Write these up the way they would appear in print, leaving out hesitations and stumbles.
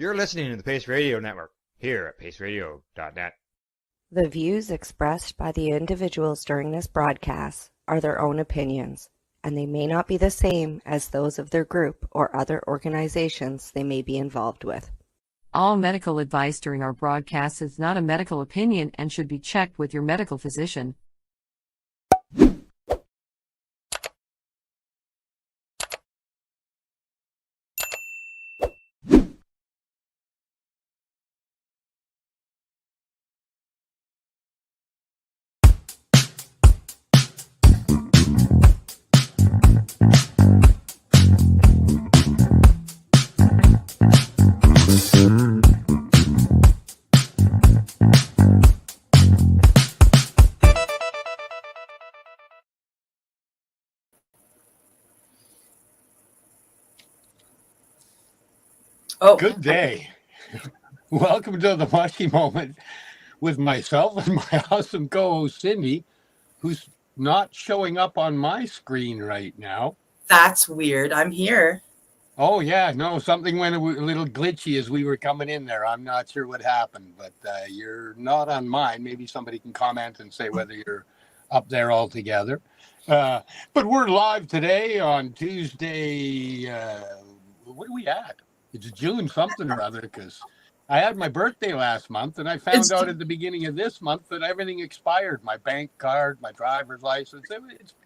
You're listening to the Pace Radio Network here at paceradio.net. The views expressed by the individuals during this broadcast are their own opinions, and they may not be the same as those of their group or other organizations they may be involved with. All medical advice during our broadcast is not a medical opinion and should be checked with your medical physician. Oh, good day. Welcome to the Mushie Moment with myself and my awesome co-host Cindy, who's not showing up on my screen right now. That's weird. I'm here. Oh, yeah. No, something went a little glitchy as we were coming in there. I'm not sure what happened, but you're not on mine. Maybe somebody can comment and say whether you're up there altogether. But we're live today on Tuesday. What are we at? It's June something or other, because I had my birthday last month, and I found out at the beginning of this month that everything expired. My bank card, my driver's license.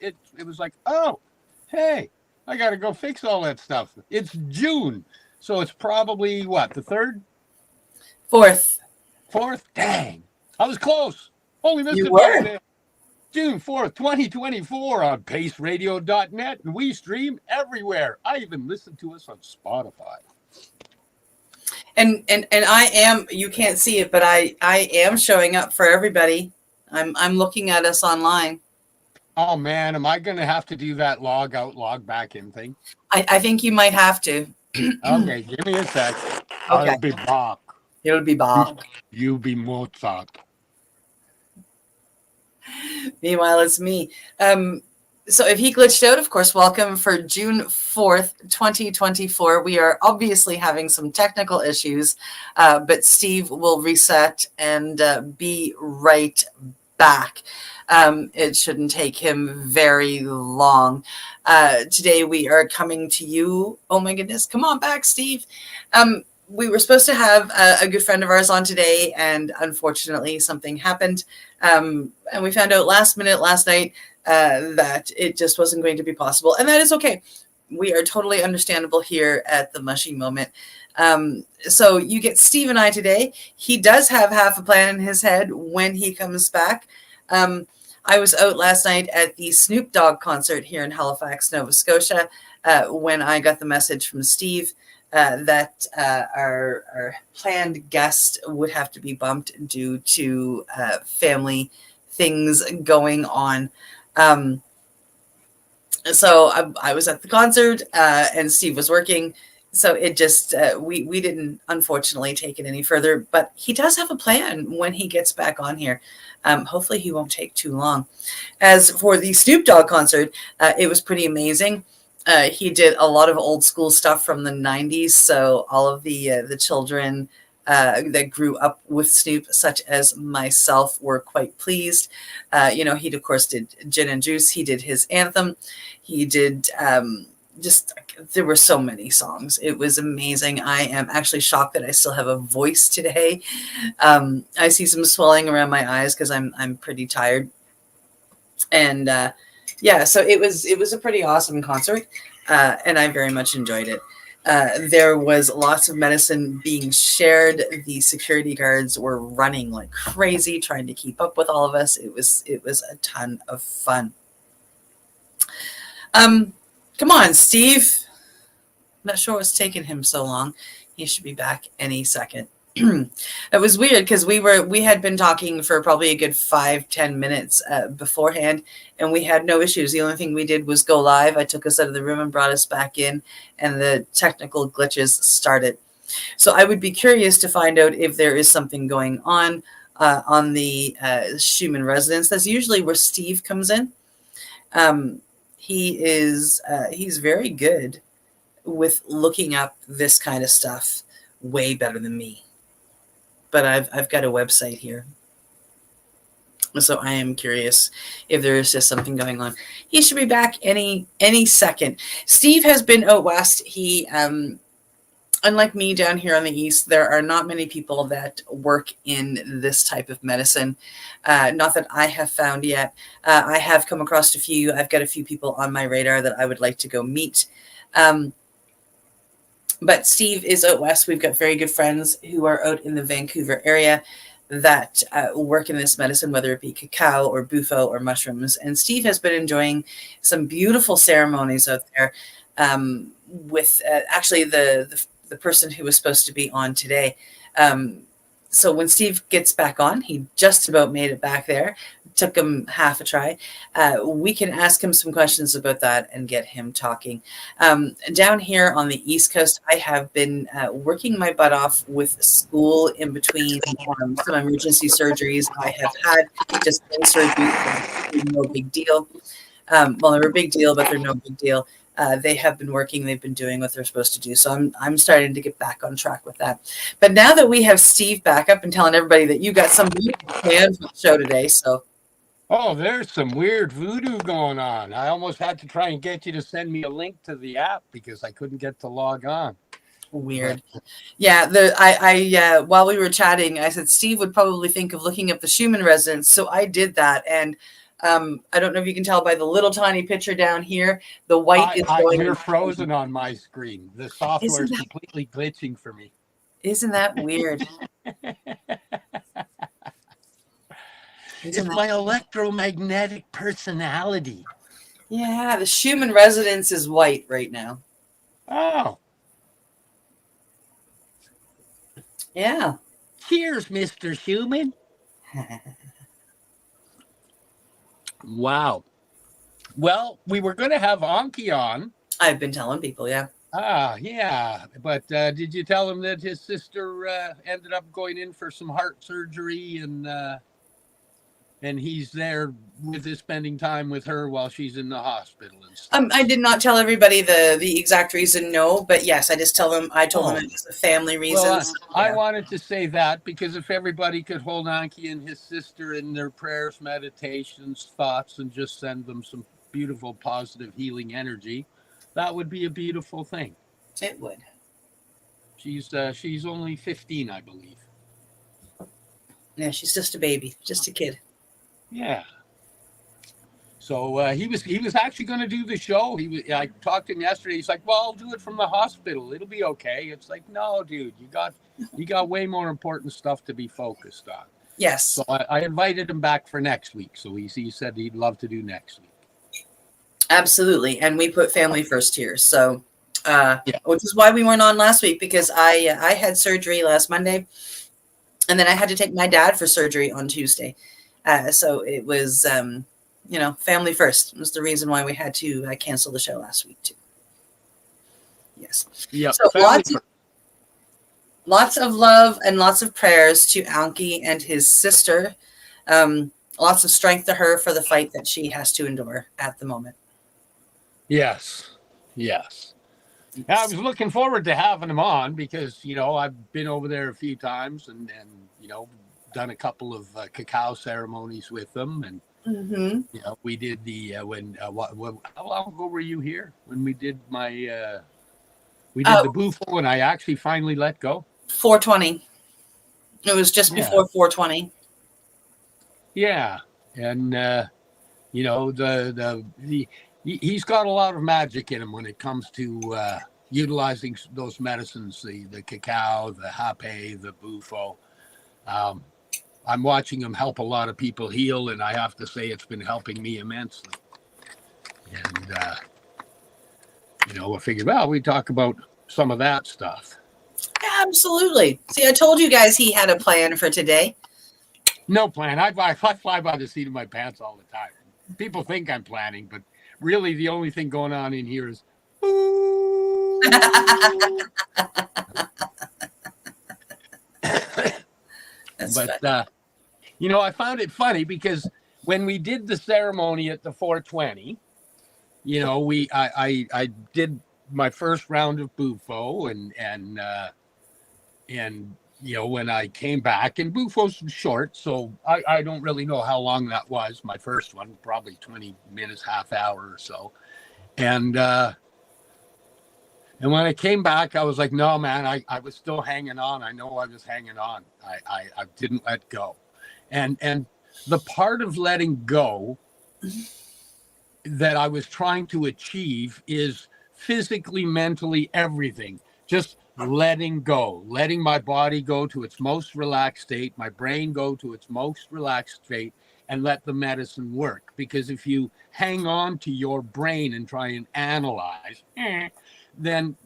It was like, oh, hey, I got to go fix all that stuff. It's June. So it's probably, what, the 3rd? 4th. 4th? Dang. I was close. Only missed You it were. by a day. June 4th, 2024 on paceradio.net, and we stream everywhere. I even listen to us on Spotify. And I am, you can't see it, but I am showing up for everybody. I'm looking at us online. Oh man, am I going to have to do that log out, log back in thing? I think you might have to. Okay, give me a sec. Okay. I'll be back. It'll be Bob. You be Mozart. Meanwhile, it's me. So if he glitched out, of course, welcome for June 4th, 2024. We are obviously having some technical issues, but Steve will reset and be right back. It shouldn't take him very long. Today we are coming to you. Oh my goodness. Come on back, Steve. We were supposed to have a good friend of ours on today, and unfortunately something happened. And we found out last minute last night that it just wasn't going to be possible. And that is okay. We are totally understandable here at the Mushie Moment. So you get Steve and I today. He does have half a plan in his head when he comes back. I was out last night at the Snoop Dogg concert here in Halifax, Nova Scotia, when I got the message from Steve that our planned guest would have to be bumped due to family things going on. So I was at the concert and Steve was working. So it just, we didn't unfortunately take it any further, but he does have a plan when he gets back on here. Hopefully he won't take too long. As for the Snoop Dogg concert, it was pretty amazing. He did a lot of old school stuff from the 90s. So all of the children that grew up with Snoop, such as myself, were quite pleased. He, of course, did Gin and Juice. He did his anthem. He did there were so many songs. It was amazing. I am actually shocked that I still have a voice today. I see some swelling around my eyes because I'm pretty tired. And so it was a pretty awesome concert, and I very much enjoyed it. There was lots of medicine being shared. The security guards were running like crazy, trying to keep up with all of us. It was a ton of fun. Come on, Steve. I'm not sure what's taking him so long. He should be back any second. It was weird because we had been talking for probably a good 5-10 minutes beforehand, and we had no issues. The only thing we did was go live. I took us out of the room and brought us back in, and the technical glitches started. So I would be curious to find out if there is something going on the Schumann residence. That's usually where Steve comes in. He's very good with looking up this kind of stuff way better than me. But I've got a website here. So I am curious if there is just something going on. He should be back any second. Steve has been out west. He unlike me down here on the east, there are not many people that work in this type of medicine. Not that I have found yet. I have come across a few. I've got a few people on my radar that I would like to go meet. But Steve is out west. We've got very good friends who are out in the Vancouver area that work in this medicine, whether it be cacao or bufo or mushrooms. And Steve has been enjoying some beautiful ceremonies out there with actually the person who was supposed to be on today. So when Steve gets back on, he just about made it back there. Took him half a try. We can ask him some questions about that and get him talking. Down here on the East Coast, I have been working my butt off with school in between some emergency surgeries I have had. Just surgery, no big deal. Well, they're a big deal, but they're no big deal. They have been working. They've been doing what they're supposed to do. So I'm starting to get back on track with that. But now that we have Steve back up and telling everybody that you got some plans for the show today, so. Oh, there's some weird voodoo going on. I almost had to try and get you to send me a link to the app because I couldn't get to log on. Weird. Yeah, while we were chatting, I said Steve would probably think of looking up the Schumann resonance. So I did that. And I don't know if you can tell by the little tiny picture down here, the white is going. You're frozen on my screen. The software is completely glitching for me. Isn't that weird? It's my electromagnetic personality. Yeah, the Schumann resonance is white right now. Oh. Yeah. Cheers, Mr. Schumann. Wow. Well, we were going to have Anki on. I've been telling people, yeah. Yeah. But did you tell him that his sister ended up going in for some heart surgery and he's there spending time with her while she's in the hospital and stuff? I did not tell everybody the exact reason, no, but yes, I told them it was a family reason. Well, I wanted to say that because if everybody could hold Anki and his sister in their prayers, meditations, thoughts, and just send them some beautiful, positive, healing energy, that would be a beautiful thing. It would. She's only 15, I believe. Yeah, she's just a baby, just a kid. Yeah. So he was actually going to do the show. I talked to him yesterday. He's like, "Well, I'll do it from the hospital. It'll be okay." It's like, no, dude, you got way more important stuff to be focused on. Yes. So I invited him back for next week. So he said he'd love to do next week. Absolutely, and we put family first here. So, which is why we weren't on last week because I had surgery last Monday, and then I had to take my dad for surgery on Tuesday. So it was, family first was the reason why we had to cancel the show last week too. Yes. Yeah. So lots of love and lots of prayers to Anki and his sister. Lots of strength to her for the fight that she has to endure at the moment. Yes. I was looking forward to having him on because, I've been over there a few times and done a couple of cacao ceremonies with them, and we did the how long ago were you here when we did the bufo and I actually finally let go? 420. It was just before 420. Yeah, and he's got a lot of magic in him when it comes to utilizing those medicines, the cacao, the hape, the bufo. I'm watching him help a lot of people heal, and I have to say it's been helping me immensely. And, I figured, well, we talk about some of that stuff. Absolutely. See, I told you guys he had a plan for today. No plan. I fly by the seat of my pants all the time. People think I'm planning, but really the only thing going on in here is, But, I found it funny because when we did the ceremony at the 420, I did my first round of bufo and And, when I came back, and Bufo's short, so I don't really know how long that was. My first one, probably 20 minutes, half hour or so. And when I came back, I was like, no, man, I was still hanging on. I know I was hanging on. I didn't let go. And the part of letting go that I was trying to achieve is physically, mentally, everything. Just letting go, letting my body go to its most relaxed state, my brain go to its most relaxed state, and let the medicine work. Because if you hang on to your brain and try and analyze, then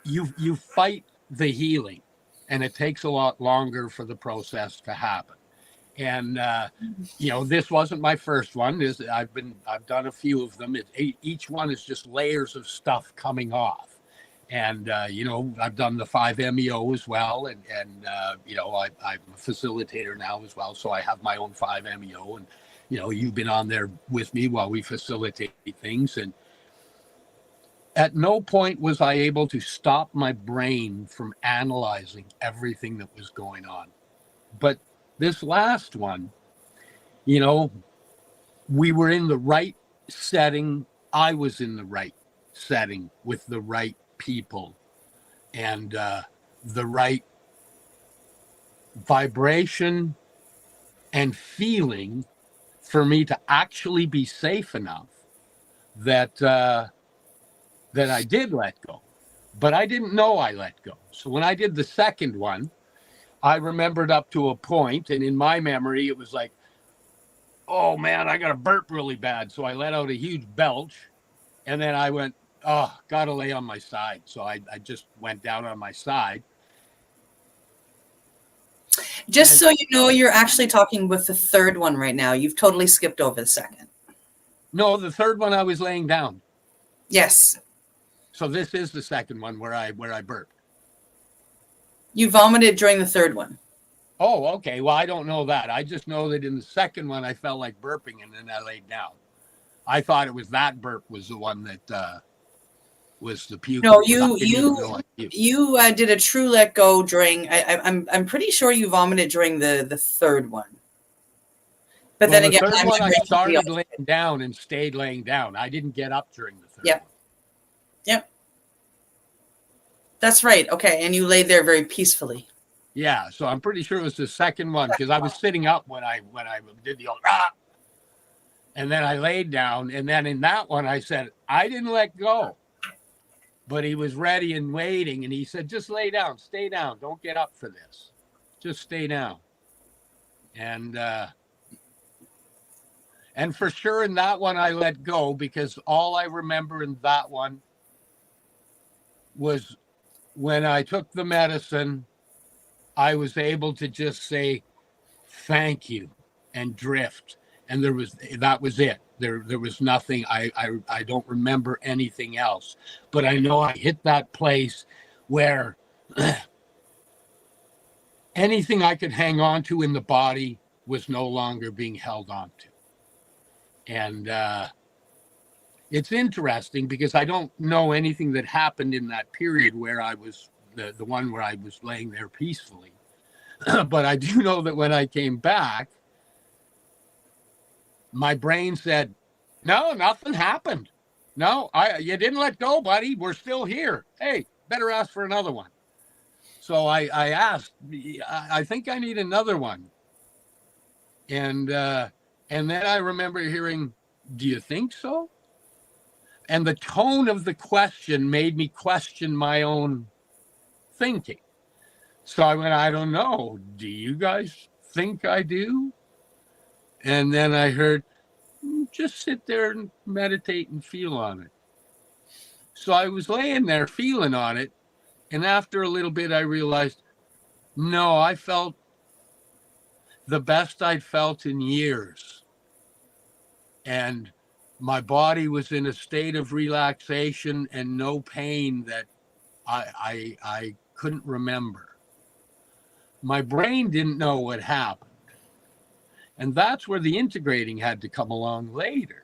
you fight the healing, and it takes a lot longer for the process to happen. And this wasn't my first one. I've done a few of them. Each one is just layers of stuff coming off. And I've done the 5 MEO as well, and I'm a facilitator now as well, so I have my own 5 MEO, and you've been on there with me while we facilitate things. And at no point was I able to stop my brain from analyzing everything that was going on. But this last one, we were in the right setting. I was in the right setting with the right people and the right vibration and feeling for me to actually be safe enough that I did let go. But I didn't know I let go. So when I did the second one, I remembered up to a point, and in my memory it was like, oh man, I got to burp really bad. So I let out a huge belch, and then I went, oh, got to lay on my side. So I just went down on my side. Just so you know, you're actually talking with the third one right now. You've totally skipped over the second. No, the third one I was laying down. Yes. So this is the second one where I burped. You vomited during the third one. Oh, okay. Well, I don't know that. I just know that in the second one, I felt like burping, and then I laid down. I thought it was that burp was the one that was the puke. No, you did a true let go during. I'm pretty sure you vomited during the third one. But then again, the third one I started laying down and stayed laying down. I didn't get up during the third one. Yep. That's right. Okay, and you laid there very peacefully. Yeah, so I'm pretty sure it was the second one because I was sitting up when I did the and then I laid down, and then in that one I said I didn't let go, but he was ready and waiting, and he said just lay down, stay down, don't get up for this, just stay down, and for sure in that one I let go because all I remember in that one was when I took the medicine. I was able to just say thank you and drift, and that was it. There was nothing. I don't remember anything else, but I know I hit that place where anything I could hang on to in the body was no longer being held on to. And it's interesting because I don't know anything that happened in that period where I was the one where I was laying there peacefully. But I do know that when I came back, my brain said, no, nothing happened. No, you didn't let go, buddy. We're still here. Hey, better ask for another one. So I asked, I think I need another one. And then I remember hearing, do you think so? And the tone of the question made me question my own thinking. So I went, I don't know. Do you guys think I do? And then I heard, just sit there and meditate and feel on it. So I was laying there feeling on it. And after a little bit, I realized, no, I felt the best I'd felt in years. And my body was in a state of relaxation and no pain that I couldn't remember. My brain didn't know what happened. And that's where the integrating had to come along later.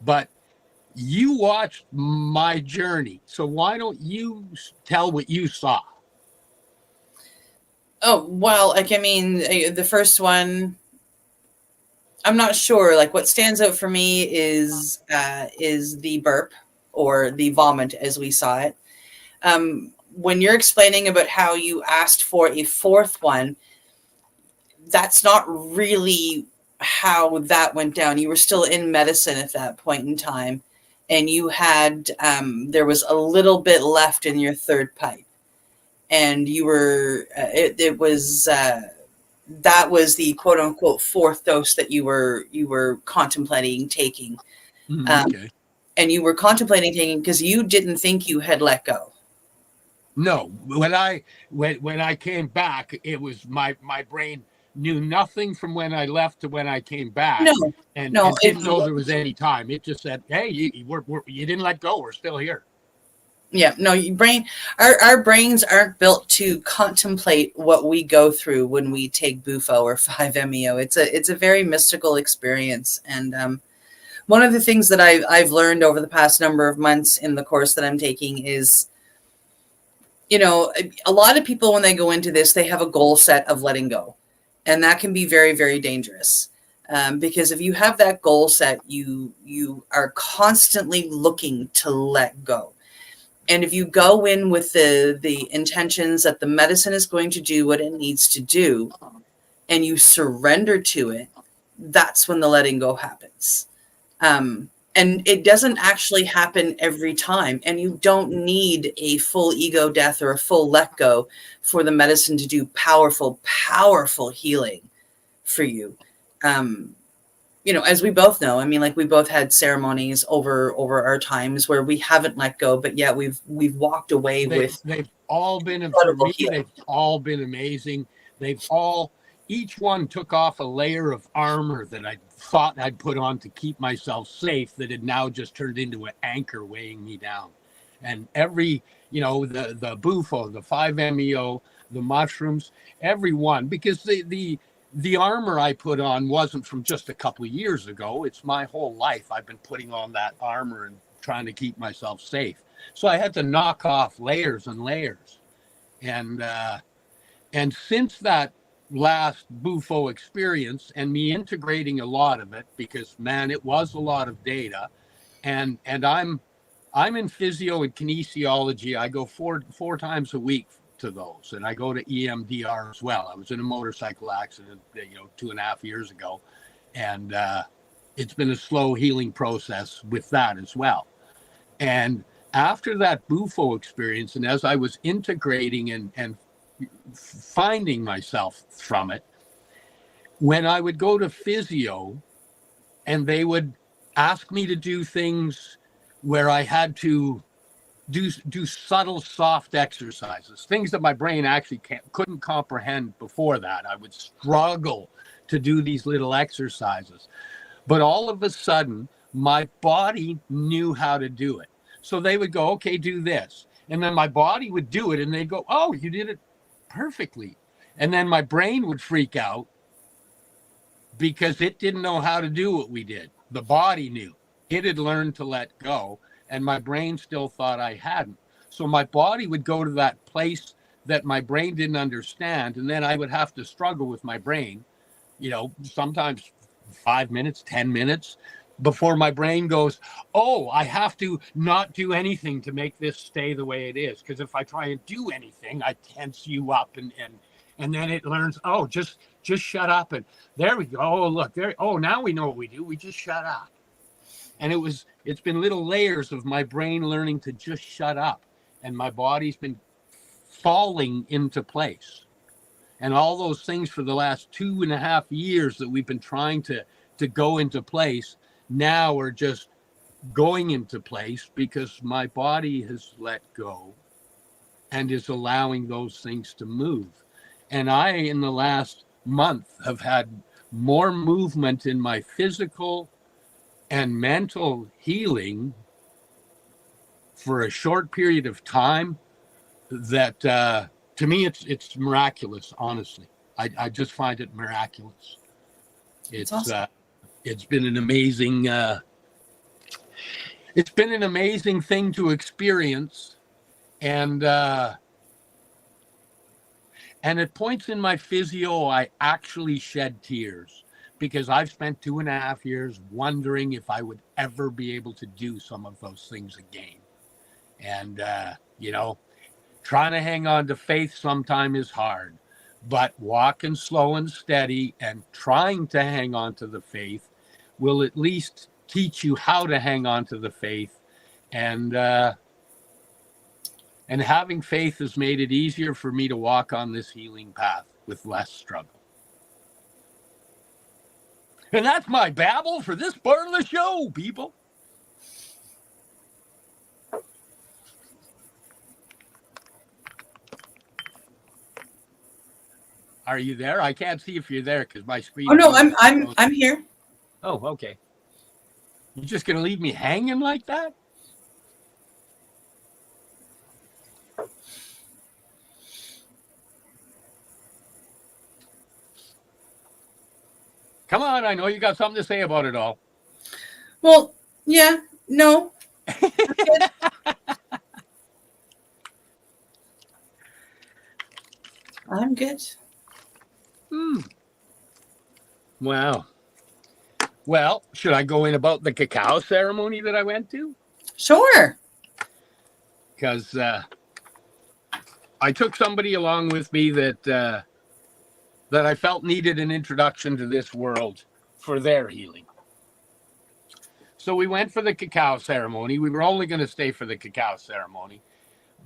But you watched my journey. So why don't you tell what you saw? Oh, well, like, I mean, the first one, I'm not sure. Like, what stands out for me is the burp or the vomit as we saw it. When you're explaining about how you asked for a fourth one, that's not really how that went down. You were still in medicine at that point in time, and you had there was a little bit left in your third pipe, and you were it was that was the quote unquote fourth dose that you were contemplating taking, Okay. and you were contemplating taking because you didn't think you had let go. No, when I came back, it was my brain knew nothing from when I left to when I came back, No, and no, didn't know there was any time. It just said, "Hey, you didn't let go. We're still here." yeah, no, our brains aren't built to contemplate what we go through when we take Bufo or 5-MeO. It's a very mystical experience, and one of the things that I've learned over the past number of months in the course that I'm taking is, you know, a lot of people when they go into this, they have a goal set of letting go, and that can be very, very dangerous. Because if you have that goal set, you are constantly looking to let go. And if you go in with the intentions that the medicine is going to do what it needs to do, and you surrender to it, that's when the letting go happens. And it doesn't actually happen every time. And you don't need a full ego death or a full let go for the medicine to do powerful, powerful healing for you. You know, as we both know, I mean, like, we both had ceremonies over our times where we haven't let go, but yet we've walked away with They've all been, for incredible me, healing. they've all been amazing. Each one took off a layer of armor that I thought I'd put on to keep myself safe that had now just turned into an anchor weighing me down. And every, the Bufo, the 5-MeO, the mushrooms, every one, because the armor I put on wasn't from just a couple of years ago. It's my whole life. I've been putting on that armor and trying to keep myself safe. So I had to knock off layers and layers. And since that last Bufo experience and me integrating a lot of it, because man, it was a lot of data, and I'm in physio and kinesiology. I go four times a week to those, and I go to EMDR as well. I was in a motorcycle accident 2.5 years ago, and it's been a slow healing process with that as well. And after that Bufo experience, and as I was integrating and finding myself from it, when I would go to physio and they would ask me to do things where I had to do subtle, soft exercises, things that my brain actually couldn't comprehend before that. I would struggle to do these little exercises. But all of a sudden, my body knew how to do it. So they would go, okay, do this. And then my body would do it, and they'd go, oh, you did it perfectly. And then my brain would freak out because it didn't know how to do what we did. The body knew. It had learned to let go, and my brain still thought I hadn't. So my body would go to that place that my brain didn't understand, and then I would have to struggle with my brain, sometimes 5 minutes, 10 minutes, before my brain goes, oh, I have to not do anything to make this stay the way it is. Because if I try and do anything, I tense you up, and then it learns, oh, just shut up. And there we go. Oh, look, there. Oh, now we know what we do. We just shut up. And it's been little layers of my brain learning to just shut up. And my body's been falling into place. And all those things for the last 2.5 years that we've been trying to go into place now are just going into place because my body has let go and is allowing those things to move. And I, in the last month, have had more movement in my physical and mental healing for a short period of time that to me it's miraculous. Honestly, I just find it miraculous. It's awesome. It's been an amazing it's been an amazing thing to experience. And at points in my physio, I actually shed tears because I've spent 2.5 years wondering if I would ever be able to do some of those things again. And, trying to hang on to faith sometime is hard, but walking slow and steady and trying to hang on to the faith will at least teach you how to hang on to the faith. And having faith has made it easier for me to walk on this healing path with less struggle. And that's my babble for this part of the show, people. Are you there? I can't see if you're there because my screen. Oh no, I'm here. Oh, okay. You're just gonna leave me hanging like that? Come on, I know you got something to say about it all. Well, yeah, no. I'm good. Wow. Well, should I go in about the cacao ceremony that I went to? Sure. Because I took somebody along with me that I felt needed an introduction to this world for their healing. So we went for the cacao ceremony. We were only going to stay for the cacao ceremony,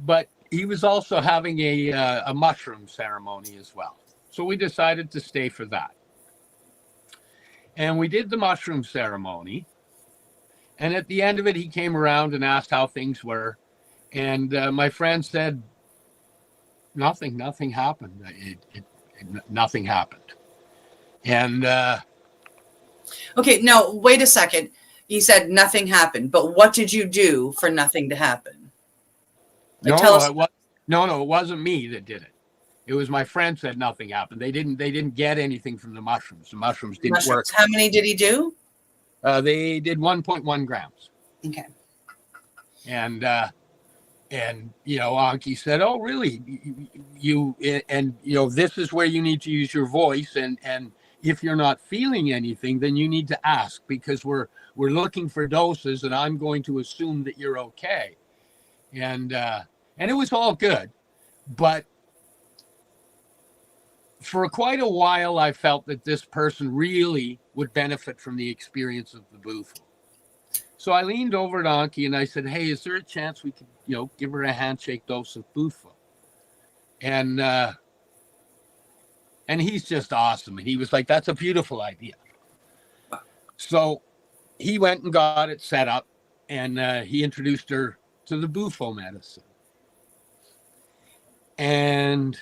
but he was also having a mushroom ceremony as well. So we decided to stay for that. And we did the mushroom ceremony. And at the end of it, he came around and asked how things were. And my friend said, nothing happened. Nothing happened. And okay, no, wait a second. You said nothing happened, but what did you do for nothing to happen? Like, tell us. No, it wasn't me that did it. It was my friend said nothing happened. They didn't get anything from the mushrooms. The mushrooms didn't work. How many did he do? They did 1.1 grams. Okay. And Anki said, "Oh, really? This is where you need to use your voice. And if you're not feeling anything, then you need to ask because we're looking for doses, and I'm going to assume that you're okay." And it was all good, but for quite a while, I felt that this person really would benefit from the experience of the booth. So I leaned over to Anki and I said, "Hey, is there a chance we could, give her a handshake dose of Bufo?" And he's just awesome. And he was like, "That's a beautiful idea." So he went and got it set up, and he introduced her to the Bufo medicine. And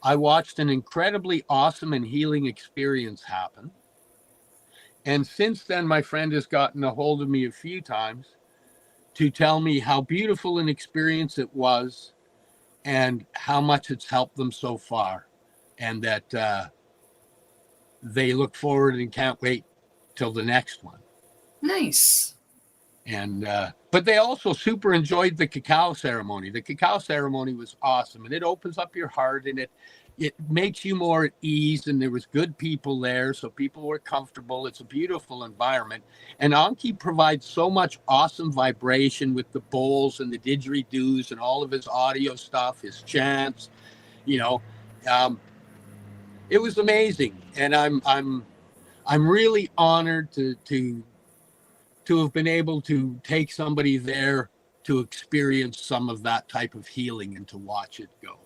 I watched an incredibly awesome and healing experience happen. And since then, my friend has gotten a hold of me a few times to tell me how beautiful an experience it was and how much it's helped them so far. And that they look forward and can't wait till the next one. Nice. And but they also super enjoyed the cacao ceremony. The cacao ceremony was awesome, and it opens up your heart, and it makes you more at ease. And there was good people there, so people were comfortable. It's a beautiful environment, and Anki provides so much awesome vibration with the bowls and the didgeridoos and all of his audio stuff, his chants. It was amazing, and I'm really honored to have been able to take somebody there to experience some of that type of healing and to watch it go.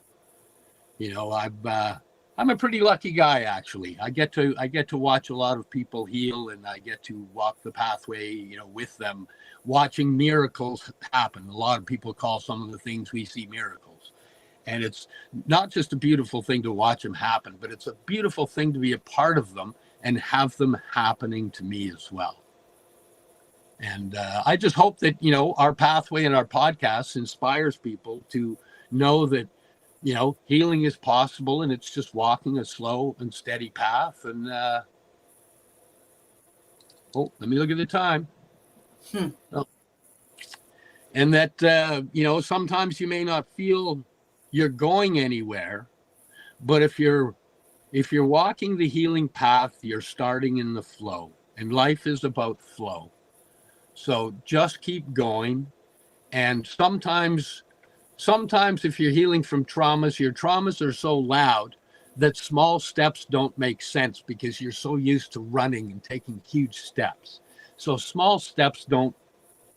I'm a pretty lucky guy, actually. I get to watch a lot of people heal, and I get to walk the pathway, with them, watching miracles happen. A lot of people call some of the things we see miracles. And it's not just a beautiful thing to watch them happen, but it's a beautiful thing to be a part of them and have them happening to me as well. And I just hope that, our pathway and our podcast inspires people to know that, healing is possible, and it's just walking a slow and steady path. And, let me look at the time. And that, sometimes you may not feel you're going anywhere, but if you're walking the healing path, you're starting in the flow, and life is about flow. So just keep going. And sometimes if you're healing from traumas, your traumas are so loud that small steps don't make sense because you're so used to running and taking huge steps. So small steps don't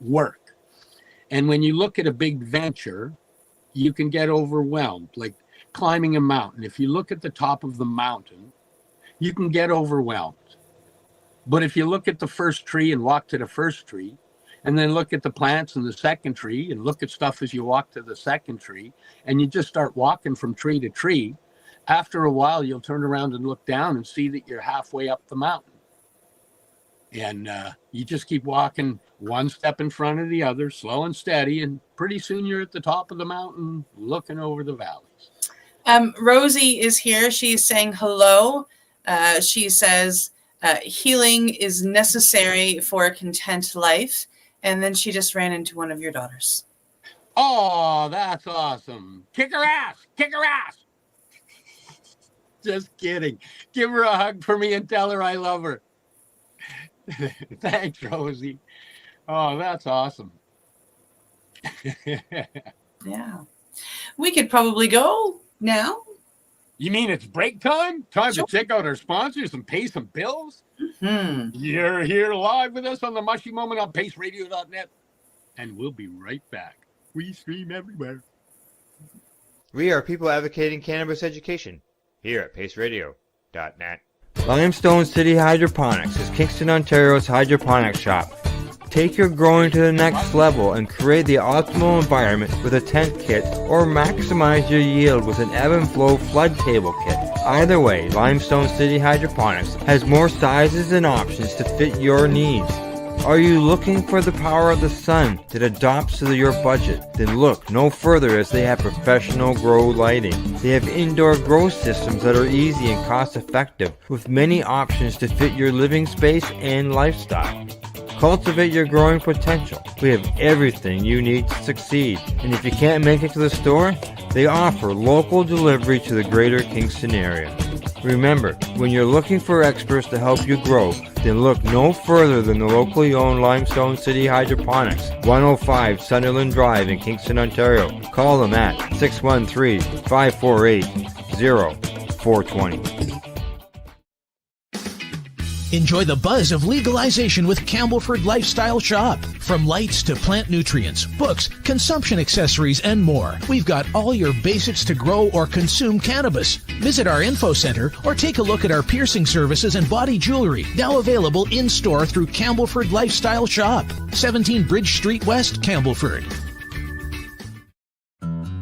work. And when you look at a big venture, you can get overwhelmed, like climbing a mountain. If you look at the top of the mountain, you can get overwhelmed. But if you look at the first tree and walk to the first tree, and then look at the plants in the second tree and look at stuff as you walk to the second tree, and you just start walking from tree to tree, after a while, you'll turn around and look down and see that you're halfway up the mountain. And you just keep walking one step in front of the other, slow and steady, and pretty soon you're at the top of the mountain looking over the valleys. Rosie is here. She's saying hello. She says, healing is necessary for a content life. And then she just ran into one of your daughters. Oh, that's awesome. Kick her ass. Kick her ass. Just kidding. Give her a hug for me and tell her I love her. Thanks, Rosie. Oh, that's awesome. Yeah. We could probably go now. You mean it's break time? Time to check out our sponsors and pay some bills? Mm-hmm. You're here live with us on the Mushie Moment on paceradio.net. And we'll be right back. We stream everywhere. We are people advocating cannabis education here at paceradio.net. Limestone City Hydroponics is Kingston, Ontario's hydroponics shop. Take your growing to the next level and create the optimal environment with a tent kit, or maximize your yield with an ebb and flow flood table kit. Either way, Limestone City Hydroponics has more sizes and options to fit your needs. Are you looking for the power of the sun that adapts to your budget? Then look no further, as they have professional grow lighting. They have indoor grow systems that are easy and cost effective, with many options to fit your living space and lifestyle. Cultivate your growing potential. We have everything you need to succeed. And if you can't make it to the store, they offer local delivery to the greater Kingston area. Remember, when you're looking for experts to help you grow, then look no further than the locally owned Limestone City Hydroponics, 105 Sunderland Drive in Kingston, Ontario. Call them at 613-548-0420. Enjoy the buzz of legalization with Campbellford Lifestyle Shop. From lights to plant nutrients, books, consumption accessories, and more, we've got all your basics to grow or consume cannabis. Visit our info center or take a look at our piercing services and body jewelry, now available in-store through Campbellford Lifestyle Shop, 17 Bridge Street West, Campbellford.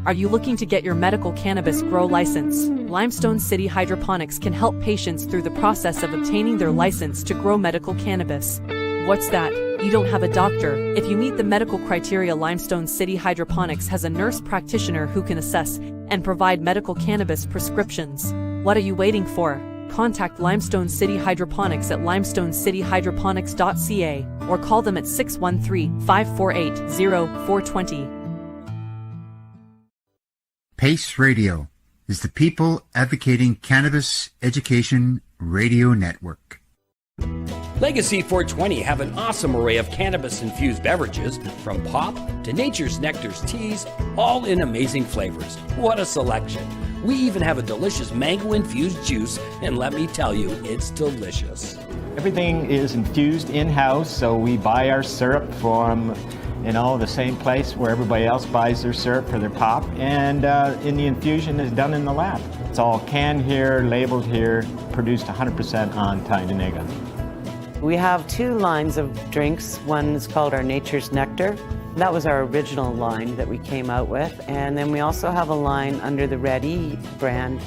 Are you looking to get your medical cannabis grow license? Limestone City Hydroponics can help patients through the process of obtaining their license to grow medical cannabis. What's that? You don't have a doctor. If you meet the medical criteria, Limestone City Hydroponics has a nurse practitioner who can assess and provide medical cannabis prescriptions. What are you waiting for? Contact Limestone City Hydroponics at limestonecityhydroponics.ca or call them at 613-548-0420. PACE Radio is the People Advocating Cannabis Education Radio Network. Legacy 420 have an awesome array of cannabis-infused beverages, from pop to Nature's Nectar's teas, all in amazing flavors. What a selection! We even have a delicious mango-infused juice, and let me tell you, it's delicious. Everything is infused in-house, so we buy our syrup from the same place where everybody else buys their syrup for their pop, and the infusion is done in the lab. It's all canned here, labeled here, produced 100% on Tyendinaga. We have two lines of drinks. One is called our Nature's Nectar. That was our original line that we came out with, and then we also have a line under the Red E brand.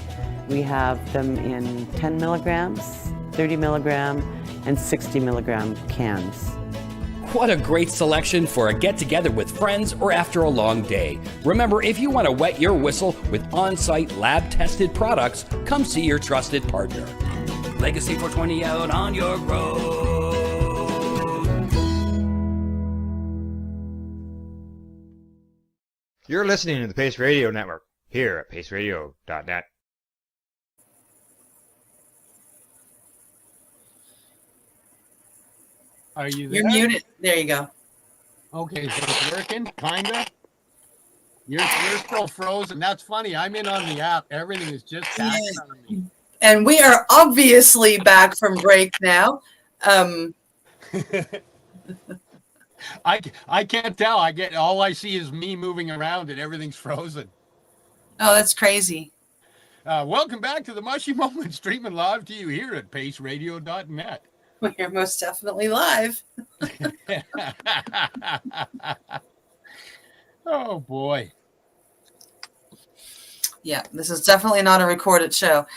We have them in 10 milligrams, 30 milligram, and 60 milligram cans. What a great selection for a get-together with friends or after a long day. Remember, if you want to wet your whistle with on-site lab-tested products, come see your trusted partner. Legacy 420 out on your road. You're listening to the Pace Radio Network here at paceradio.net. Are you there? You're muted. There you go. Okay, so it's working, kinda. You're still frozen. That's funny. I'm in on the app. Everything is just tapping on me. And we are obviously back from break now. I can't tell. All I see is me moving around and everything's frozen. Oh, that's crazy. Welcome back to the Mushie Moment, streaming live to you here at paceradio.net. We're most definitely live. Oh boy. Yeah, this is definitely not a recorded show.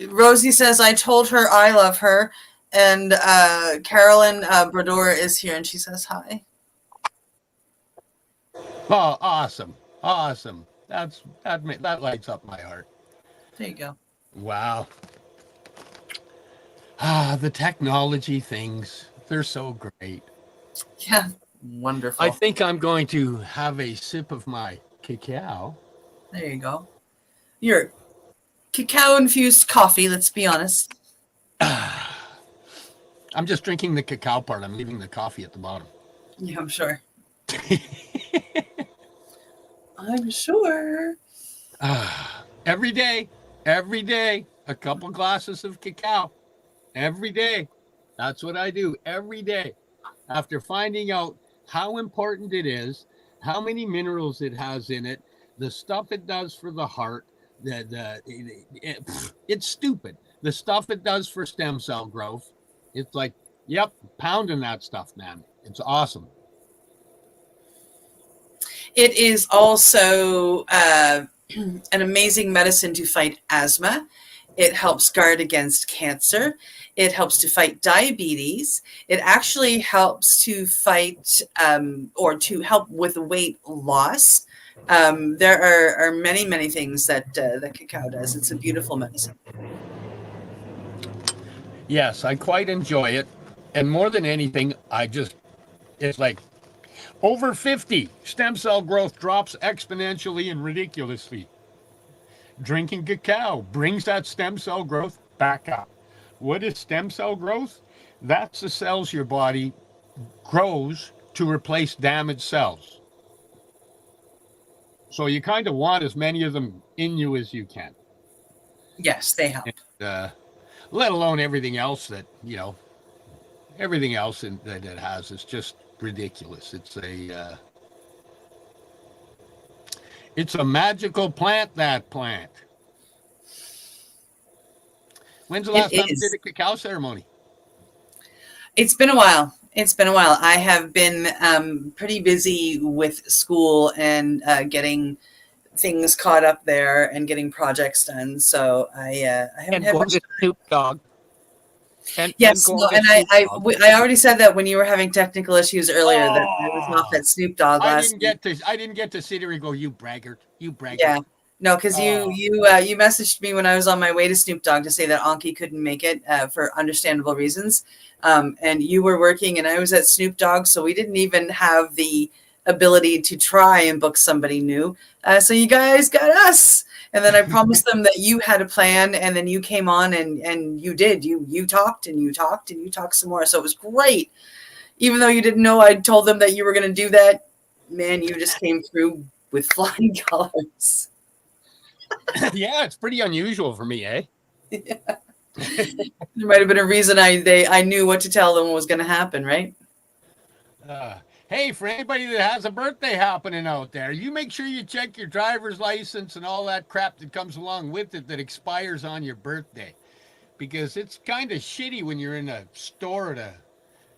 Rosie says, I told her I love her. And Carolyn Brodeur is here, and she says hi. Oh, awesome. Awesome. That lights up my heart. There you go. Wow. The technology things, they're so great. Yeah, wonderful. I think I'm going to have a sip of my cacao. There you go. Your cacao-infused coffee, let's be honest. I'm just drinking the cacao part. I'm leaving the coffee at the bottom. Yeah, I'm sure. I'm sure. Every day, a couple glasses of cacao. Every day. That's what I do every day. After finding out how important it is, how many minerals it has in it, the stuff it does for the heart, it's stupid. The stuff it does for stem cell growth, it's like, yep, pounding that stuff, man. It's awesome. It is also an amazing medicine to fight asthma. It helps guard against cancer. It helps to fight diabetes. It actually helps to fight or to help with weight loss. There are many, many things that cacao does. It's a beautiful medicine. Yes, I quite enjoy it. And more than anything, it's like over 50, stem cell growth drops exponentially and ridiculously. Drinking cacao brings that stem cell growth back up. What is stem cell growth? That's the cells your body grows to replace damaged cells. So you kind of want as many of them in you as you can. Yes, they help. And, let alone everything else that, everything else that it has is just ridiculous. It's a magical plant, that plant. When's the last time you did a cacao ceremony? It's been a while. I have been pretty busy with school and getting things caught up there and getting projects done. So I haven't had much time. Snoop Dogg. Yes, I already said that when you were having technical issues earlier that I was off at Snoop Dogg last week. I didn't get to sit here and go, you braggart. Yeah. No, because you messaged me when I was on my way to Snoop Dogg to say that Anki couldn't make it for understandable reasons. And you were working and I was at Snoop Dogg, so we didn't even have the ability to try and book somebody new. So you guys got us. And then I promised them that you had a plan, and then you came on and you did. You talked and you talked and you talked some more. So it was great. Even though you didn't know I told them that you were going to do that, man, you just came through with flying colors. Yeah, it's pretty unusual for me, eh? Yeah. There might have been a reason I knew what to tell them what was going to happen, right? Hey, for anybody that has a birthday happening out there, you make sure you check your driver's license and all that crap that comes along with it that expires on your birthday. Because it's kind of shitty when you're in a store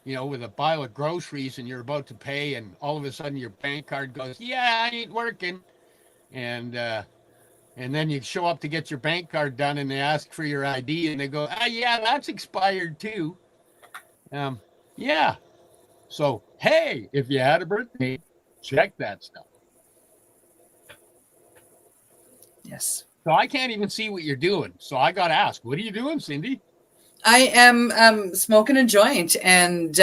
with a pile of groceries and you're about to pay and all of a sudden your bank card goes, yeah, I ain't working. And then you show up to get your bank card done and they ask for your ID and they go, yeah, that's expired too. Yeah. So, hey, if you had a birthday, check that stuff. Yes. So I can't even see what you're doing. So I got to ask, what are you doing, Cindy? I am smoking a joint and,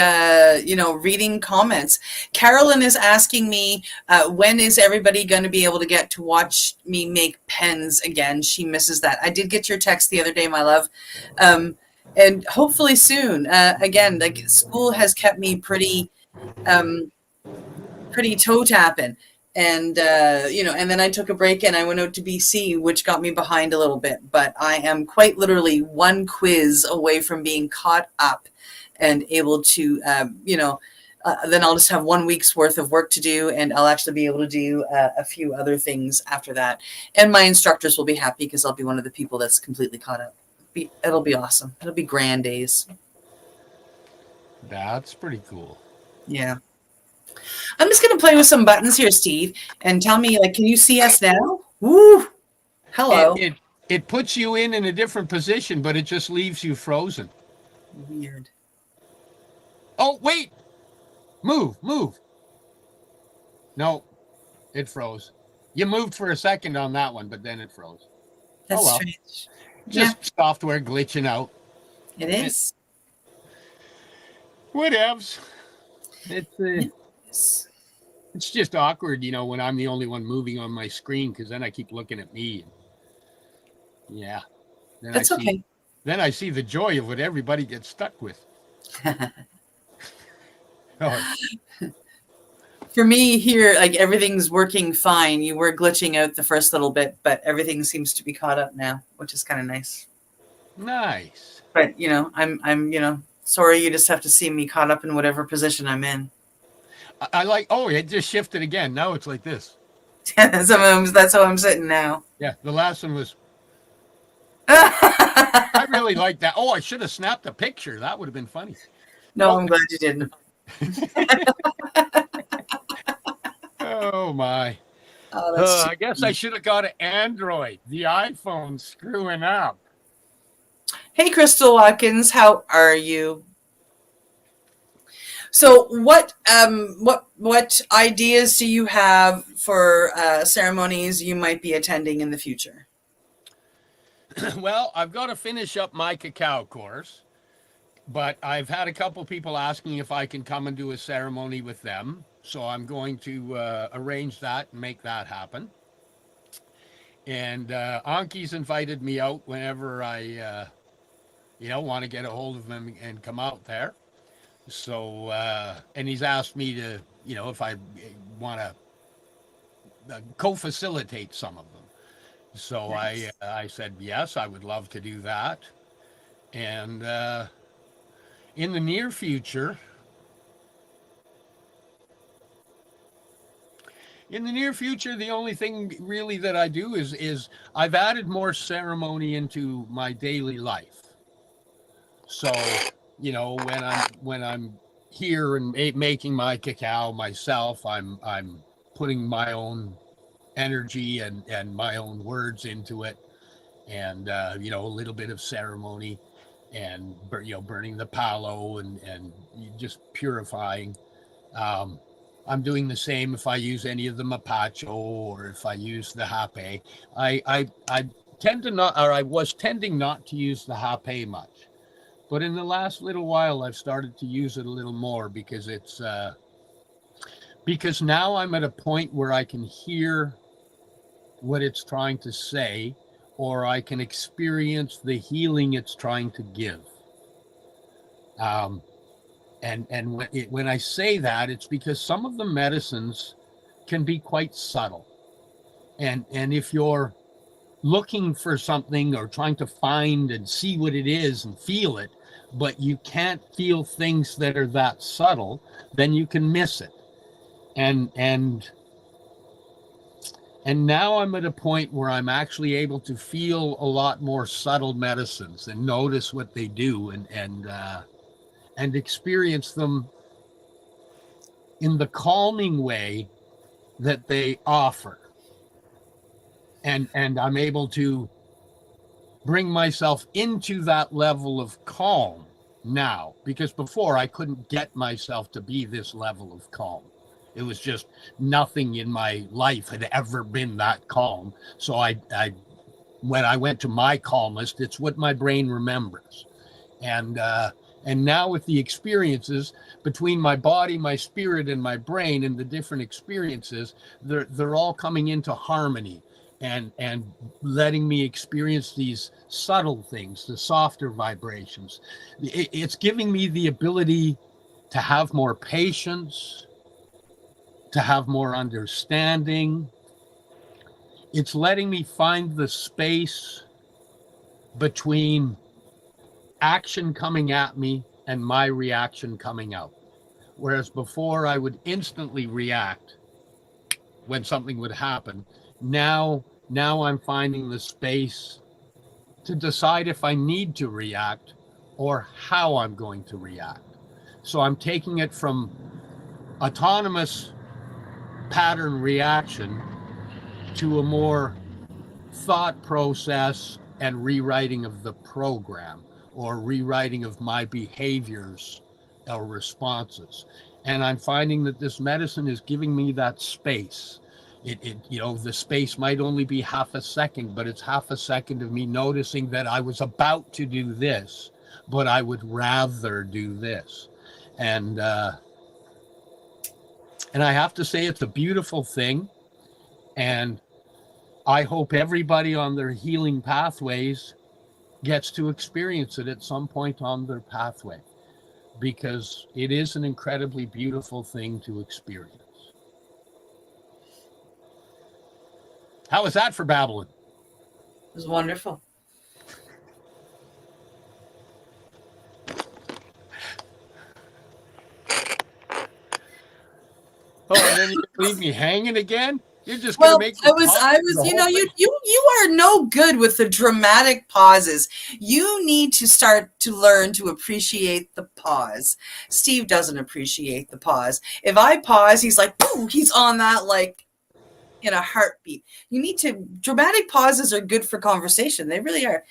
reading comments. Carolyn is asking me, when is everybody going to be able to get to watch me make pens again? She misses that. I did get your text the other day, my love. And hopefully soon. Again, like school has kept me pretty toe tapping. And, and then I took a break and I went out to BC, which got me behind a little bit. But I am quite literally one quiz away from being caught up and able to, then I'll just have 1 week's worth of work to do, and I'll actually be able to do a few other things after that. And my instructors will be happy because I'll be one of the people that's completely caught up. It'll be awesome. It'll be grand days. That's pretty cool. Yeah. I'm just going to play with some buttons here, Steve, and tell me, like, can you see us now? Woo! Hello. It puts you in a different position, but it just leaves you frozen. Weird. Oh, wait. Move. No, it froze. You moved for a second on that one, but then it froze. That's strange. Just software glitching out. It is. Whatevs. It's just awkward, when I'm the only one moving on my screen, because then I keep looking at me. Yeah. That's okay. Then I see the joy of what everybody gets stuck with. For me here, like, everything's working fine. You were glitching out the first little bit, but everything seems to be caught up now, which is kind of nice. Nice. But, I'm sorry, you just have to see me caught up in whatever position I'm in. It just shifted again. Now it's like this. That's how I'm sitting now. Yeah, the last one was. I really like that. Oh, I should have snapped a picture. That would have been funny. No, I'm glad you didn't. Oh my. I guess I should have got an Android. The iPhone's screwing up. Hey, Crystal Watkins, how are you? So what ideas do you have for ceremonies you might be attending in the future? Well, I've got to finish up my cacao course, but I've had a couple people asking if I can come and do a ceremony with them. So I'm going to arrange that and make that happen. And Anki's invited me out whenever I, want to get a hold of him and come out there. So, and he's asked me to, if I want to co-facilitate some of them. So nice. I said, yes, I would love to do that. And in the near future, the only thing really that I do is I've added more ceremony into my daily life. So, when I'm here and making my cacao myself, I'm putting my own energy and my own words into it, and a little bit of ceremony, and burning the palo and just purifying. I'm doing the same if I use any of the mapacho or if I use the hape. I tend to not, or I was tending not to use the hape much. But in the last little while, I've started to use it a little more because it's because now I'm at a point where I can hear what it's trying to say, or I can experience the healing it's trying to give. And when I say that, it's because some of the medicines can be quite subtle, and if you're looking for something or trying to find and see what it is and feel it, but you can't feel things that are that subtle, then you can miss it. And now I'm at a point where I'm actually able to feel a lot more subtle medicines and notice what they do and experience them in the calming way that they offer. And I'm able to bring myself into that level of calm now, because before I couldn't get myself to be this level of calm. It was just nothing in my life had ever been that calm. So I when I went to my calmest, it's what my brain remembers. And now with the experiences between my body, my spirit, and my brain, and the different experiences, they're all coming into harmony and letting me experience these subtle things, the softer vibrations. It's giving me the ability to have more patience, to have more understanding. It's letting me find the space between action coming at me and my reaction coming out. Whereas before I would instantly react when something would happen. Now I'm finding the space to decide if I need to react or how I'm going to react. So I'm taking it from autonomous pattern reaction to a more thought process and rewriting of the program, or rewriting of my behaviors or responses. And I'm finding that this medicine is giving me that space. The space might only be half a second, but it's half a second of me noticing that I was about to do this, but I would rather do this. And I have to say, it's a beautiful thing. And I hope everybody on their healing pathways gets to experience it at some point on their pathway, because it is an incredibly beautiful thing to experience. How was that for Babylon? It was wonderful. Oh, and then you leave me hanging again? You're just Well, going to make I was, you know, you are no good with the dramatic pauses. You need to start to learn to appreciate the pause. Steve doesn't appreciate the pause. If I pause, he's like, boom, he's on that like in a heartbeat. You need to, dramatic pauses are good for conversation. They really are.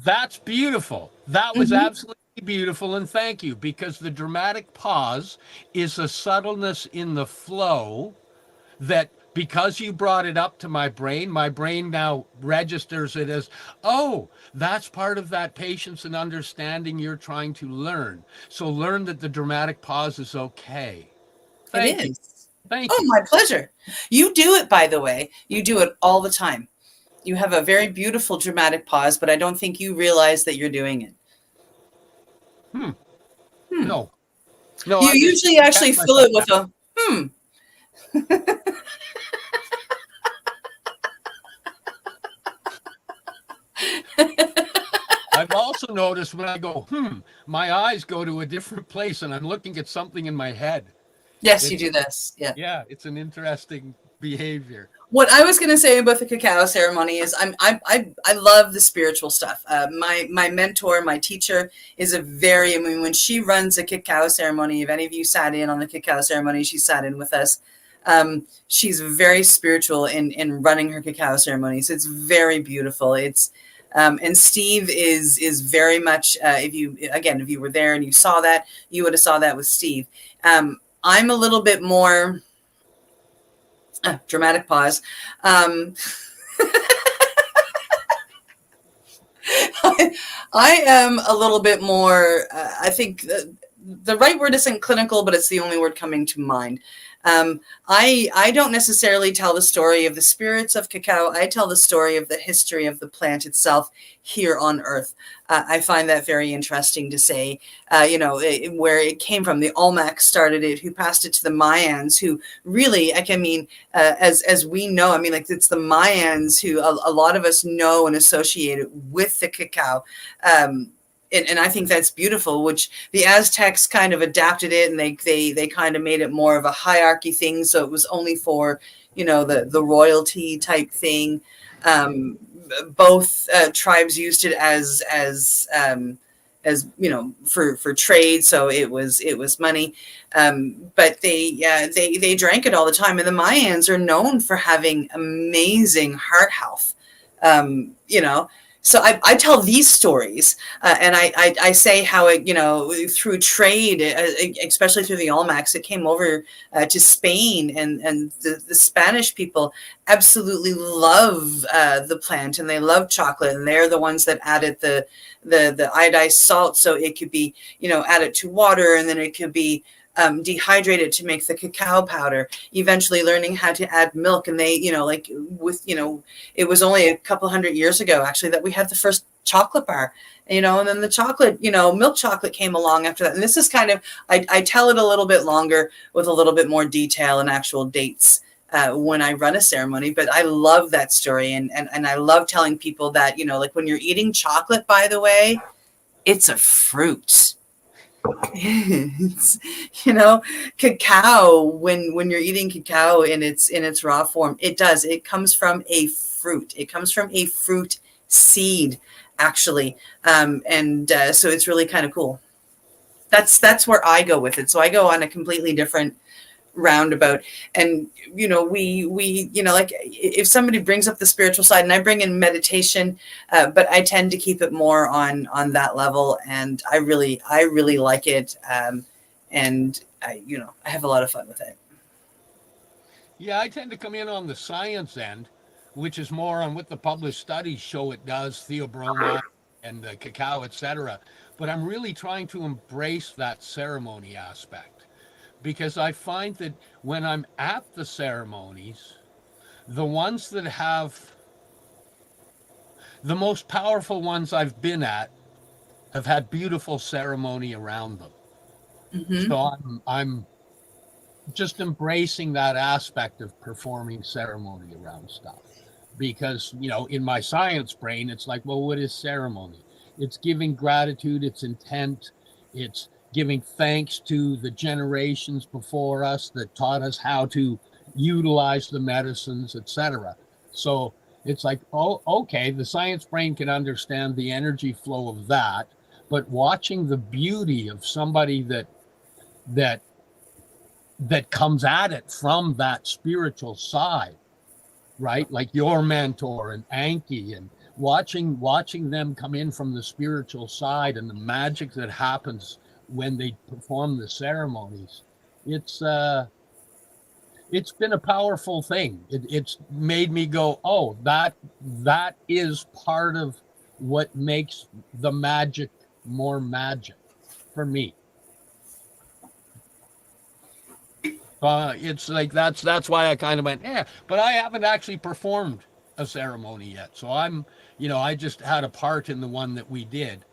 That's beautiful. That was absolutely beautiful, and thank you, because the dramatic pause is a subtleness in the flow that, because you brought it up to my brain now registers it as, oh, that's part of that patience and understanding you're trying to learn. So learn that the dramatic pause is okay. Thank you. Thank you. Oh, my pleasure. You do it, by the way. You do it all the time. You have a very beautiful dramatic pause, but I don't think you realize that you're doing it. No. You usually actually fill it with a I've also noticed when I go, my eyes go to a different place and I'm looking at something in my head. Yes, you do this. Yeah. Yeah, it's an interesting behavior. What I was going to say about the cacao ceremony is I love the spiritual stuff. My mentor, my teacher is when she runs a cacao ceremony, if any of you sat in on the cacao ceremony, she sat in with us. She's very spiritual in running her cacao ceremonies. It's very beautiful. It's and Steve is very much, if you were there and you saw that, you would have saw that with Steve. I'm a little bit more dramatic pause. I am a little bit more, I think the right word isn't clinical, but it's the only word coming to mind. I don't necessarily tell the story of the spirits of cacao. I tell the story of the history of the plant itself here on Earth. I find that very interesting to say, where it came from. The Olmecs started it, who passed it to the Mayans, who really, as we know, it's the Mayans who a lot of us know and associate it with the cacao. And I think that's beautiful, which the Aztecs kind of adapted it, and they kind of made it more of a hierarchy thing. So it was only for, the royalty type thing. Both tribes used it as for trade. So it was money. But they drank it all the time. And the Mayans are known for having amazing heart health. so I tell these stories, and I say how it, through trade, especially through the Olmecs, it came over to Spain, and the Spanish people absolutely love the plant, and they love chocolate, and they're the ones that added the iodized salt, so it could be, added to water, and then it could be dehydrated to make the cacao powder, eventually learning how to add milk. And they, it was only a couple hundred years ago, actually, that we had the first chocolate bar, and then the chocolate, milk chocolate came along after that. And this is kind of, I tell it a little bit longer with a little bit more detail and actual dates when I run a ceremony. But I love that story. And I love telling people that, like when you're eating chocolate, by the way, it's a fruit. It's, cacao, when you're eating cacao in its raw form, it comes from a fruit. It comes from a fruit seed, actually. So it's really kind of cool. That's where I go with it. So I go on a completely different roundabout. And we like, if somebody brings up the spiritual side, and I bring in meditation, but I tend to keep it more on that level, and I really like it, and I have a lot of fun with it. Yeah, I tend to come in on the science end, which is more on what the published studies show it does, theobromine and the cacao, etc. But I'm really trying to embrace that ceremony aspect, because I find that when I'm at the ceremonies, the ones that have the most powerful ones I've been at have had beautiful ceremony around them. Mm-hmm. So I'm just embracing that aspect of performing ceremony around stuff, because in my science brain, it's like, well, what is ceremony? It's giving gratitude, it's intent, it's giving thanks to the generations before us that taught us how to utilize the medicines, etc. So it's like, oh, okay, the science brain can understand the energy flow of that, but watching the beauty of somebody that comes at it from that spiritual side, right? Like your mentor and Anki, and watching them come in from the spiritual side, and the magic that happens when they perform the ceremonies, it's been a powerful thing. It's made me go, oh, that is part of what makes the magic more magic for me. It's like that's why I kind of went, yeah, but I haven't actually performed a ceremony yet. So I'm, I just had a part in the one that we did,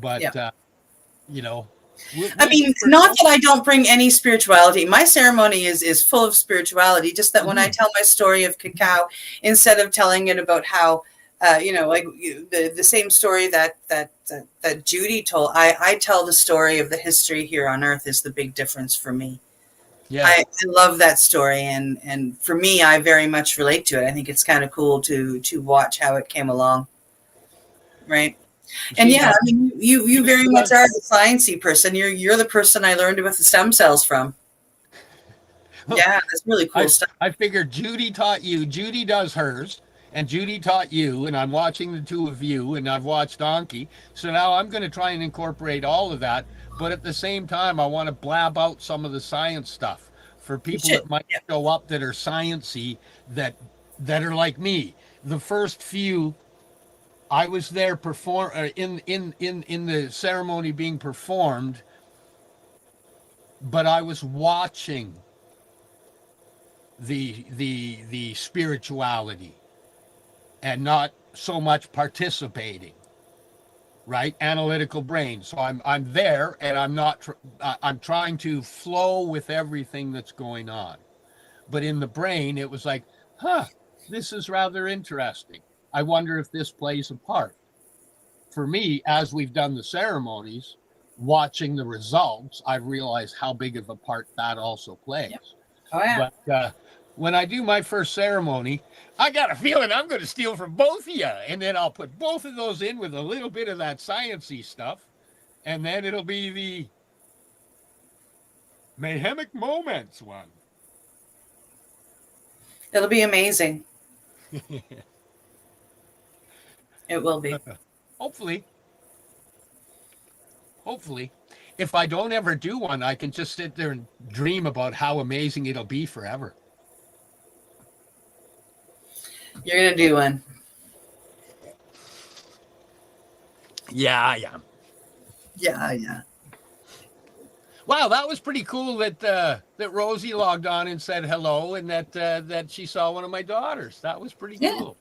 but yeah. I mean, not that I don't bring any spirituality. My ceremony is full of spirituality. Just that when I tell my story of cacao, instead of telling it about how, like the same story that Judy told, I tell the story of the history here on Earth is the big difference for me. Yeah, I love that story, and for me, I very much relate to it. I think it's kind of cool to watch how it came along, right? And yeah, I mean, you very much are the sciencey person. You're the person I learned about the stem cells from. Yeah, that's really cool stuff. I figured Judy taught you. Judy does hers, and Judy taught you, and I'm watching the two of you, and I've watched Anki. So now I'm going to try and incorporate all of that, but at the same time, I want to blab out some of the science stuff for people that might show up that are sciencey, that are like me. The first few, I was there in the ceremony being performed, but I was watching the spirituality and not so much participating, right? Analytical brain. So I'm there, and I'm trying to flow with everything that's going on. But in the brain, it was like, this is rather interesting. I wonder if this plays a part. For me, as we've done the ceremonies, watching the results, I've realized how big of a part that also plays. Yep. Oh, yeah. But when I do my first ceremony, I got a feeling I'm going to steal from both of you. And then I'll put both of those in with a little bit of that sciencey stuff. And then it'll be the Mayhemic Moments one. It'll be amazing. It will be. Hopefully. If I don't ever do one, I can just sit there and dream about how amazing it'll be forever. You're going to do one. Yeah, I am. Yeah. Wow, that was pretty cool that Rosie logged on and said hello, and that she saw one of my daughters. That was pretty cool.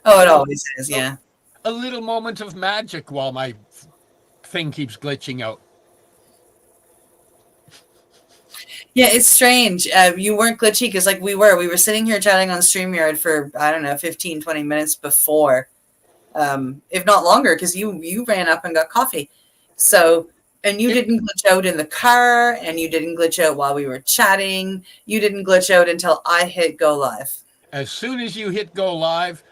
Oh, it always is, yeah. A little moment of magic while my thing keeps glitching out. Yeah, it's strange. You weren't glitchy because we were sitting here chatting on StreamYard for, I don't know, 15, 20 minutes before, if not longer, because you ran up and got coffee. So, and you didn't glitch out in the car, and you didn't glitch out while we were chatting. You didn't glitch out until I hit go live. As soon as you hit go live,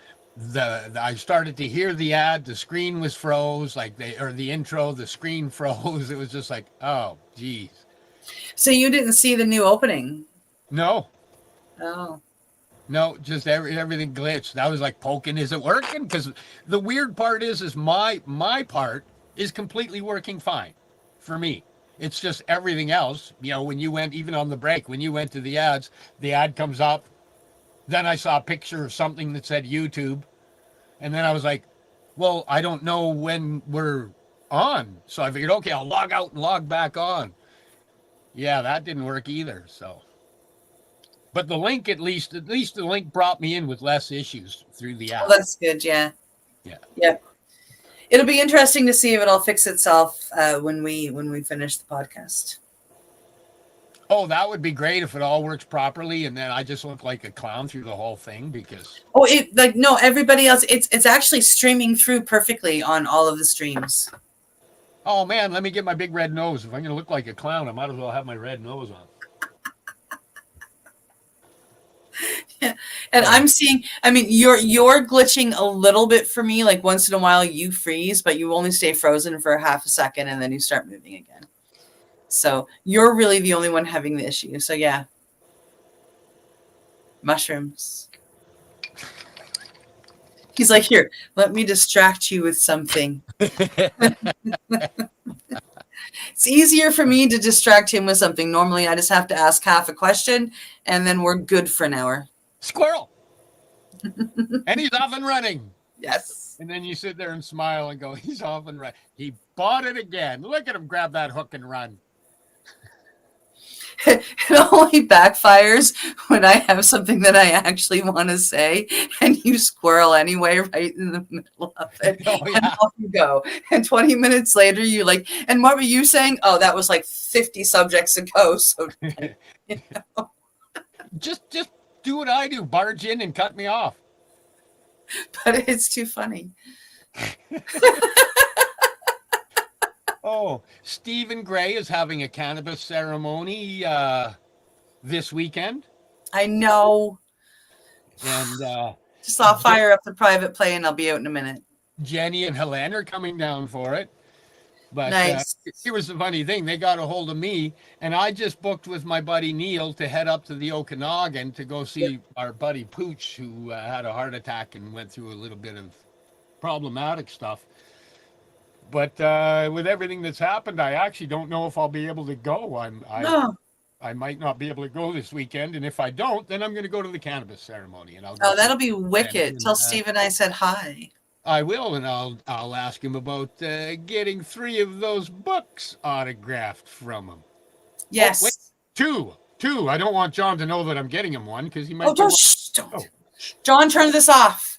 I started to hear the ad. The screen was froze, the intro. The screen froze. It was just like, oh, geez. So you didn't see the new opening? No. Oh. No, just everything glitched. I was like poking, is it working? Because the weird part is my part is completely working fine for me. It's just everything else. When you went, even on the break, when you went to the ads, the ad comes up. Then I saw a picture of something that said YouTube. And then I was like, well, I don't know when we're on. So I figured, okay, I'll log out and log back on. Yeah, that didn't work either. So, but the link, at least the link brought me in with less issues through the app. Well, that's good. Yeah. Yeah. It'll be interesting to see if it'll fix itself when we finish the podcast. Oh, that would be great if it all works properly, and then I just look like a clown through the whole thing because. Oh, no, everybody else. It's actually streaming through perfectly on all of the streams. Oh man, let me get my big red nose. If I'm going to look like a clown, I might as well have my red nose on. Yeah. And I'm seeing, you're glitching a little bit for me. Like once in a while you freeze, but you only stay frozen for half a second and then you start moving again. So you're really the only one having the issue. So yeah. Mushrooms. He's like, here, let me distract you with something. It's easier for me to distract him with something. Normally, I just have to ask half a question, and then we're good for an hour. Squirrel! And he's off and running. Yes. And then you sit there and smile and go, he's off and running. He bought it again. Look at him grab that hook and run. It only backfires when I have something that I actually want to say, and you squirrel anyway right in the middle of it. Oh, yeah. And off you go. And 20 minutes later, you're like, and what were you saying? Oh, that was like 50 subjects ago. So, Just do what I do. Barge in and cut me off. But it's too funny. Oh, Stephen Gray is having a cannabis ceremony this weekend. I know. And just I'll fire up the private play and I'll be out in a minute. Jenny and Helene are coming down for it. But nice. Here was the funny thing. They got a hold of me, and I just booked with my buddy Neil to head up to the Okanagan to go see our buddy Pooch, who had a heart attack and went through a little bit of problematic stuff. But with everything that's happened, I actually don't know if I'll be able to go. I might not be able to go this weekend, and if I don't, then I'm going to go to the cannabis ceremony. And I'll go that'll be wicked. Tell Stephen I said hi. I will, and I'll ask him about getting 3 of those books autographed from him. Yes. Oh, wait, 2. I don't want John to know that I'm getting him one because he might. Don't. John, turn this off.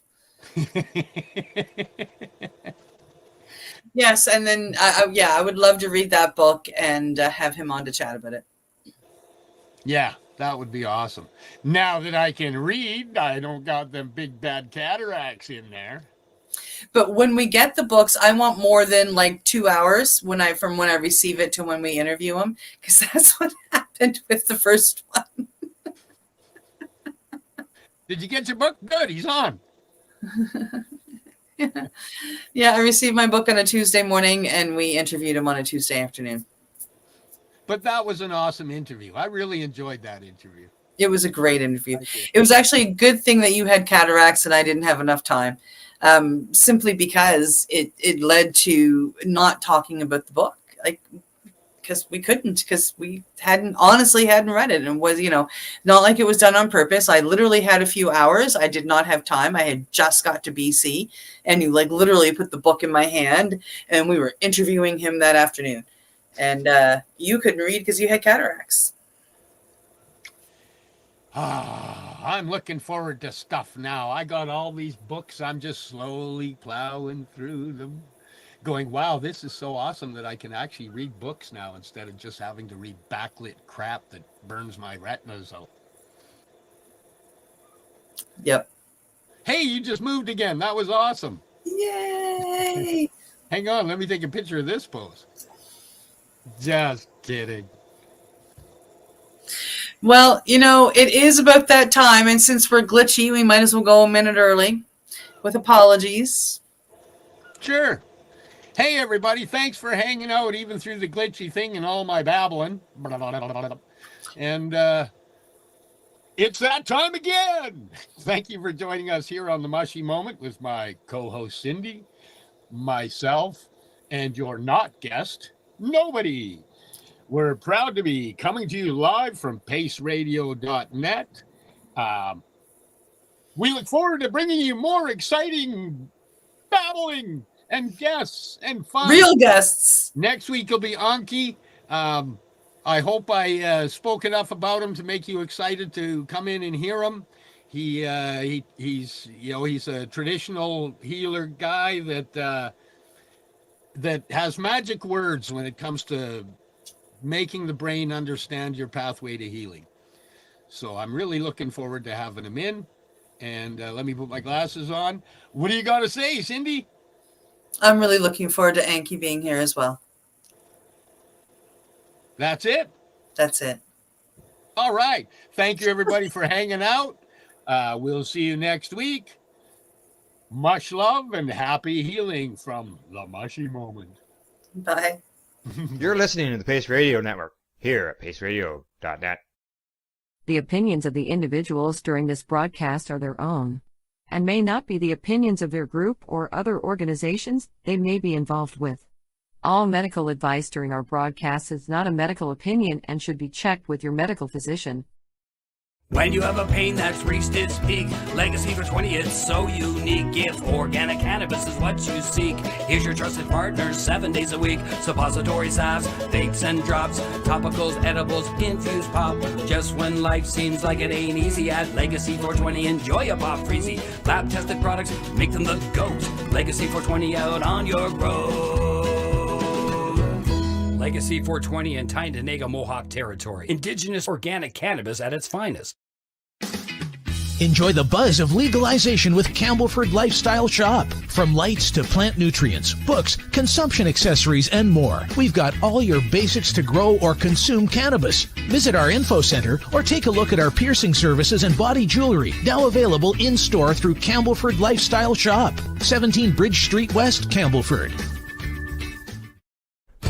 Yes, and then I would love to read that book and have him on to chat about it. Yeah, that would be awesome. Now that I can read, I don't got them big bad cataracts in there. But when we get the books, I want more than like 2 hours from when I receive it to when we interview him, because that's what happened with the first one. Did you get your book? Good, he's on. Yeah, I received my book on a Tuesday morning, and we interviewed him on a Tuesday afternoon. But that was an awesome interview. I really enjoyed that interview. It was a great interview. It was actually a good thing that you had cataracts and I didn't have enough time. simply because it led to not talking about the book, like, because we couldn't, because we honestly hadn't read it, and was, not like it was done on purpose. I literally had a few hours. I did not have time. I had just got to BC, and you like literally put the book in my hand, and we were interviewing him that afternoon, and you couldn't read because you had cataracts. I'm looking forward to stuff now. I got all these books. I'm just slowly plowing through them, going, wow, this is so awesome that I can actually read books now instead of just having to read backlit crap that burns my retinas out. Yep. Hey, you just moved again. That was awesome. Yay! Hang on, let me take a picture of this pose. Just kidding. Well, it is about that time, and since we're glitchy, we might as well go a minute early, with apologies. Sure. Hey, everybody, thanks for hanging out even through the glitchy thing and all my babbling. And it's that time again. Thank you for joining us here on the Mushie Moment with my co-host Cindy, myself, and your not guest, nobody. We're proud to be coming to you live from paceradio.net. We look forward to bringing you more exciting babbling and guests and fun. Real guests. Next week will be Anki. I hope I spoke enough about him to make you excited to come in and hear him. He's a traditional healer guy that has magic words when it comes to making the brain understand your pathway to healing. So I'm really looking forward to having him in. And let me put my glasses on. What do you got to say, Cindy? I'm really looking forward to Anki being here as well. That's it? That's it. All right. Thank you, everybody, for hanging out. We'll see you next week. Much love and happy healing from the Mushie Moment. Bye. You're listening to the Pace Radio Network here at paceradio.net. The opinions of the individuals during this broadcast are their own, and may not be the opinions of their group or other organizations they may be involved with. All medical advice during our broadcast is not a medical opinion and should be checked with your medical physician. When you have a pain that's reached its peak, Legacy for 20, it's so unique. If organic cannabis is what you seek, here's your trusted partner 7 days a week. Suppository salves, vapes and drops, topicals, edibles, infused pop. Just when life seems like it ain't easy, at Legacy 420, enjoy a pop freezy. Lab tested products, make them the GOAT. Legacy 420 out on your road. Legacy 420 in Tyndonega Mohawk territory. Indigenous organic cannabis at its finest. Enjoy the buzz of legalization with Campbellford Lifestyle Shop. From lights to plant nutrients, books, consumption accessories, and more, we've got all your basics to grow or consume cannabis. Visit our info center or take a look at our piercing services and body jewelry, now available in-store through Campbellford Lifestyle Shop, 17 Bridge Street West, Campbellford.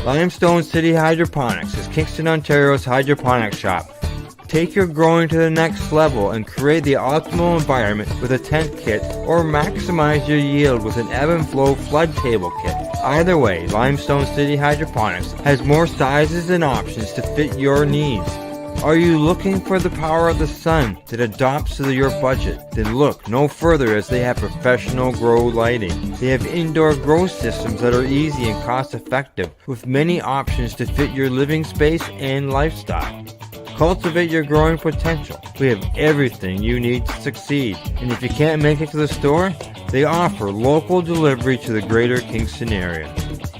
Limestone City Hydroponics is Kingston, Ontario's hydroponics shop. Take your growing to the next level and create the optimal environment with a tent kit, or maximize your yield with an ebb and flow flood table kit. Either way, Limestone City Hydroponics has more sizes and options to fit your needs. Are you looking for the power of the sun that adapts to your budget? Then look no further, as they have professional grow lighting. They have indoor grow systems that are easy and cost effective, with many options to fit your living space and lifestyle. Cultivate your growing potential. We have everything you need to succeed. And if you can't make it to the store, they offer local delivery to the greater Kingston area.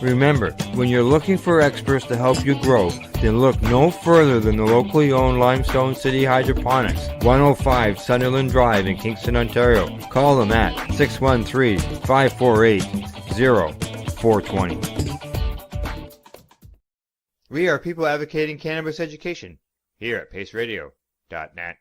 Remember, when you're looking for experts to help you grow, then look no further than the locally owned Limestone City Hydroponics, 105 Sunderland Drive in Kingston, Ontario. Call them at 613-548-0420. We are people advocating cannabis education here at paceradio.net.